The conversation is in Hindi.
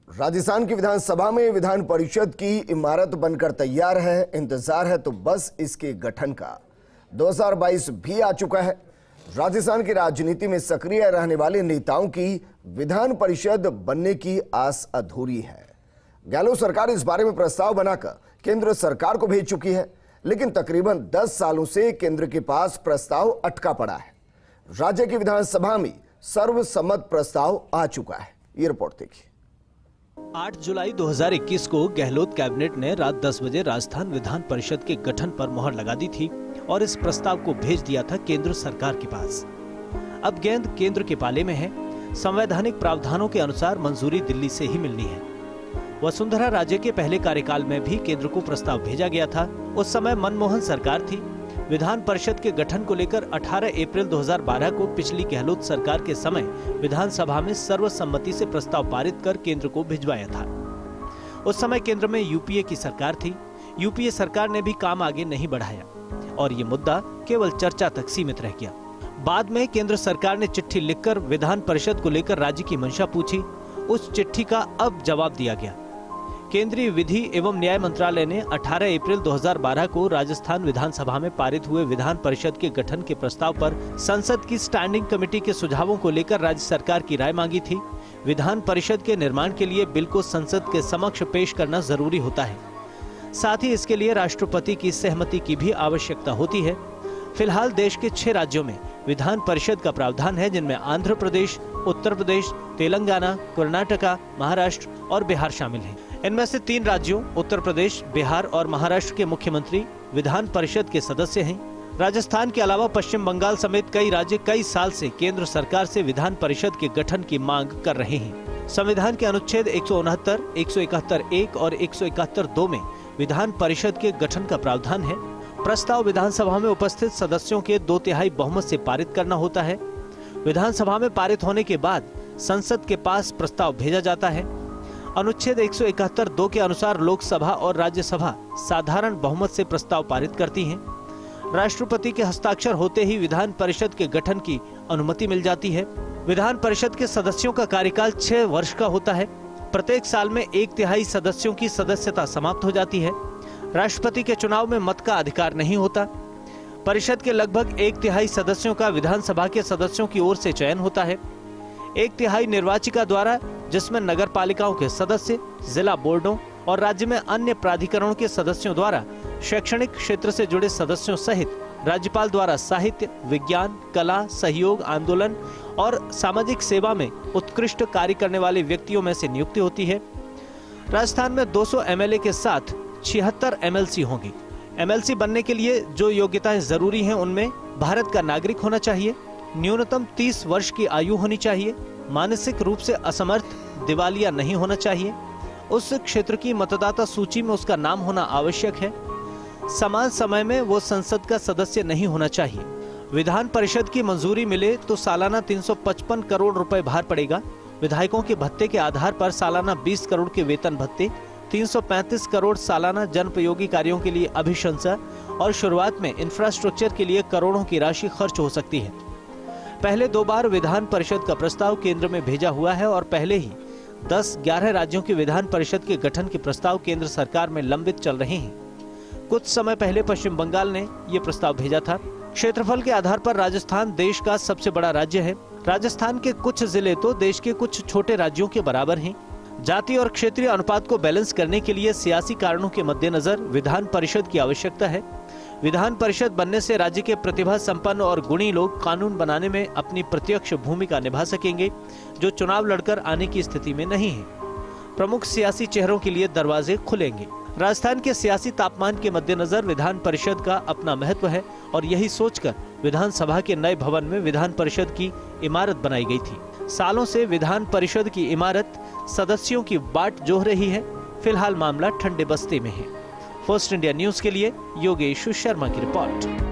राजस्थान की विधानसभा में विधान परिषद की इमारत बनकर तैयार है। इंतजार है तो बस इसके गठन का। 2022 भी आ चुका है। राजस्थान की राजनीति में सक्रिय रहने वाले नेताओं की विधान परिषद बनने की आस अधूरी है। गहलोत सरकार इस बारे में प्रस्ताव बनाकर केंद्र सरकार को भेज चुकी है, लेकिन तकरीबन 10 सालों से केंद्र के पास प्रस्ताव अटका पड़ा है। राज्य की विधानसभा में सर्वसम्मत प्रस्ताव आ चुका है। ये रिपोर्ट देखिए। 8 जुलाई 2021 को गहलोत कैबिनेट ने रात 10 बजे राजस्थान विधान परिषद के गठन पर मोहर लगा दी थी और इस प्रस्ताव को भेज दिया था केंद्र सरकार के पास। अब गेंद केंद्र के पाले में है। संवैधानिक प्रावधानों के अनुसार मंजूरी दिल्ली से ही मिलनी है। वसुंधरा राजे के पहले कार्यकाल में भी केंद्र को प्रस्ताव भेजा गया था। उस समय मनमोहन सरकार थी। विधान परिषद के गठन को लेकर 18 अप्रैल 2012 को पिछली गहलोत सरकार के समय विधानसभा में सर्वसम्मति से प्रस्ताव पारित कर केंद्र को भिजवाया था। उस समय केंद्र में यूपीए की सरकार थी। यूपीए सरकार ने भी काम आगे नहीं बढ़ाया और ये मुद्दा केवल चर्चा तक सीमित रह गया। बाद में केंद्र सरकार ने चिट्ठी लिखकर विधान परिषद को लेकर राज्य की मंशा पूछी। उस चिट्ठी का अब जवाब दिया गया। केंद्रीय विधि एवं न्याय मंत्रालय ने 18 अप्रैल 2012 को राजस्थान विधानसभा में पारित हुए विधान परिषद के गठन के प्रस्ताव पर संसद की स्टैंडिंग कमेटी के सुझावों को लेकर राज्य सरकार की राय मांगी थी। विधान परिषद के निर्माण के लिए बिल को संसद के समक्ष पेश करना जरूरी होता है। साथ ही इसके लिए राष्ट्रपति की सहमति की भी आवश्यकता होती है। फिलहाल देश के 6 राज्यों में विधान परिषद का प्रावधान है, जिनमें आंध्र प्रदेश, उत्तर प्रदेश, तेलंगाना, कर्नाटका, महाराष्ट्र और बिहार शामिल हैं। इनमें से 3 राज्यों उत्तर प्रदेश, बिहार और महाराष्ट्र के मुख्यमंत्री विधान परिषद के सदस्य हैं। राजस्थान के अलावा पश्चिम बंगाल समेत कई राज्य कई साल से केंद्र सरकार से विधान परिषद के गठन की मांग कर रहे हैं। संविधान के अनुच्छेद 169, 171(1) और 171(2) में विधान परिषद के गठन का प्रावधान है। प्रस्ताव विधानसभा में उपस्थित सदस्यों के 2/3 बहुमत से पारित करना होता है। विधानसभा में पारित होने के बाद संसद के पास प्रस्ताव भेजा जाता है। अनुच्छेद 171(2) के अनुसार लोकसभा और राज्यसभा साधारण बहुमत से प्रस्ताव पारित करती हैं। राष्ट्रपति के हस्ताक्षर होते ही विधान परिषद के गठन की अनुमति मिल जाती है। विधान परिषद के सदस्यों का कार्यकाल 6 वर्ष का होता है। प्रत्येक साल में 1/3 सदस्यों की सदस्यता समाप्त हो जाती है। राष्ट्रपति के चुनाव में मत का अधिकार नहीं होता। परिषद के लगभग 1/3 सदस्यों का विधानसभा के सदस्यों की ओर से चयन होता है। 1/3 निर्वाचिका द्वारा, जिसमें नगर पालिकाओं के सदस्य, जिला बोर्डों और राज्य में अन्य प्राधिकरणों के सदस्यों द्वारा शैक्षणिक क्षेत्र से जुड़े सदस्यों सहित राज्यपाल द्वारा साहित्य, विज्ञान, कला, सहयोग, आंदोलन और सामाजिक सेवा में उत्कृष्ट कार्य करने वाले व्यक्तियों में से नियुक्ति होती है। राजस्थान में 200 एमएलए के साथ 76 एमएलसी होंगी। एमएलसी बनने के लिए जो योग्यताएं जरूरी हैं, उनमें भारत का नागरिक होना चाहिए, न्यूनतम 30 वर्ष की आयु होनी चाहिए, मानसिक रूप से असमर्थ, दिवालिया नहीं होना चाहिए, उस क्षेत्र की मतदाता सूची में उसका नाम होना आवश्यक है, समान समय में वो संसद का सदस्य नहीं होना चाहिए। विधान परिषद की मंजूरी मिले तो सालाना 355 करोड़ रुपए भार पड़ेगा। विधायकों के भत्ते के आधार पर सालाना 20 करोड़ के वेतन भत्ते, 335 करोड़ सालाना जनोपयोगी कार्यों के लिए अभिशंसा और शुरुआत में इंफ्रास्ट्रक्चर के लिए करोड़ों की राशि खर्च हो सकती है। पहले 2 बार विधान परिषद का प्रस्ताव केंद्र में भेजा हुआ है और पहले ही 10-11 राज्यों के विधान परिषद के गठन के प्रस्ताव केंद्र सरकार में लंबित चल रहे हैं। कुछ समय पहले पश्चिम बंगाल ने ये प्रस्ताव भेजा था। क्षेत्रफल के आधार पर राजस्थान देश का सबसे बड़ा राज्य है। राजस्थान के कुछ जिले तो देश के कुछ छोटे राज्यों के बराबर हैं। जाति और क्षेत्रीय अनुपात को बैलेंस करने के लिए सियासी कारणों के मद्देनजर विधान परिषद की आवश्यकता है। विधान परिषद बनने से राज्य के प्रतिभा संपन्न और गुणी लोग कानून बनाने में अपनी प्रत्यक्ष भूमिका निभा सकेंगे, जो चुनाव लड़कर आने की स्थिति में नहीं है। प्रमुख सियासी चेहरों के लिए दरवाजे खुलेंगे। राजस्थान के सियासी तापमान के मद्देनजर विधान परिषद का अपना महत्व है और यही सोचकर विधानसभा के नए भवन में विधान परिषद की इमारत बनाई गई थी। सालों से विधान परिषद की इमारत सदस्यों की बाट जोह रही है। फिलहाल मामला ठंडे बस्ते में है। फर्स्ट इंडिया न्यूज के लिए योगेश शर्मा की रिपोर्ट।